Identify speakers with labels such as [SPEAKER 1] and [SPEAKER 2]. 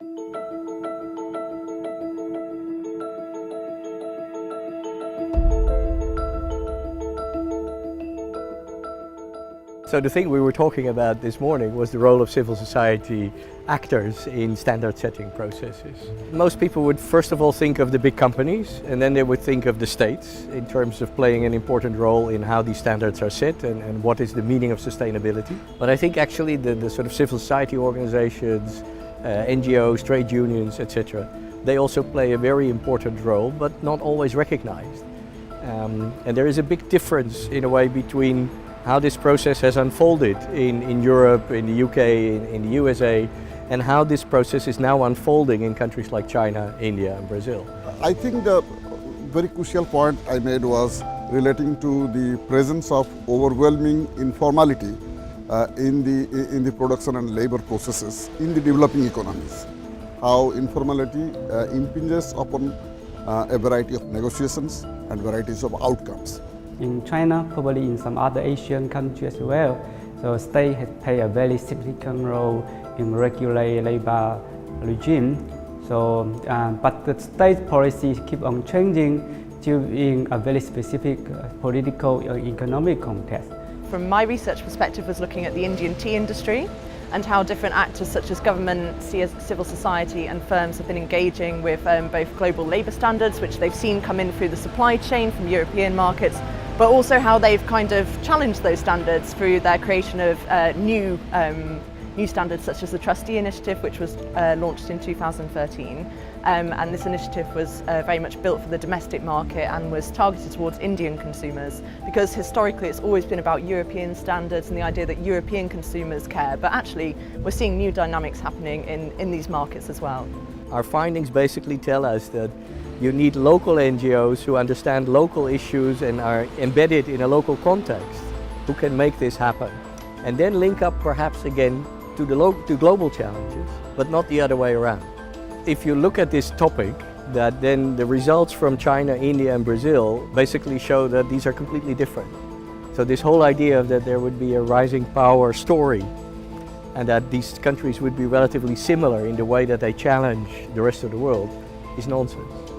[SPEAKER 1] So the thing we were talking about this morning was the role of civil society actors in standard setting processes. Most people would first of all think of the big companies, and then they would think of the states in terms of playing an important role in how these standards are set and what is the meaning of sustainability. But I think actually the sort of civil society organizations, NGOs, trade unions, etc., they also play a very important role, but not always recognized. And there is a big difference in a way between how this process has unfolded in Europe, in the UK, in the USA, and how this process is now unfolding in countries like China, India and Brazil.
[SPEAKER 2] I think the very crucial point I made was relating to the presence of overwhelming informality in the production and labor processes in the developing economies. How informality impinges upon a variety of negotiations and varieties of outcomes.
[SPEAKER 3] In China, probably in some other Asian countries as well, so state has played a very significant role in regulate labor regime. So, but the state policies keep on changing in a very specific political or economic context.
[SPEAKER 4] From my research perspective was looking at the Indian tea industry and how different actors such as government, civil society and firms have been engaging with both global labour standards, which they've seen come in through the supply chain from European markets, but also how they've kind of challenged those standards through their creation of new standards such as the Trustee Initiative, which was launched in 2013. And this initiative was very much built for the domestic market and was targeted towards Indian consumers, because historically it's always been about European standards and the idea that European consumers care, but actually we're seeing new dynamics happening in these markets as well.
[SPEAKER 1] Our findings basically tell us that you need local NGOs who understand local issues and are embedded in a local context who can make this happen, and then link up perhaps again to global challenges, but not the other way around. If you look at this topic, that then the results from China, India and Brazil basically show that these are completely different. So this whole idea of that there would be a rising power story and that these countries would be relatively similar in the way that they challenge the rest of the world is nonsense.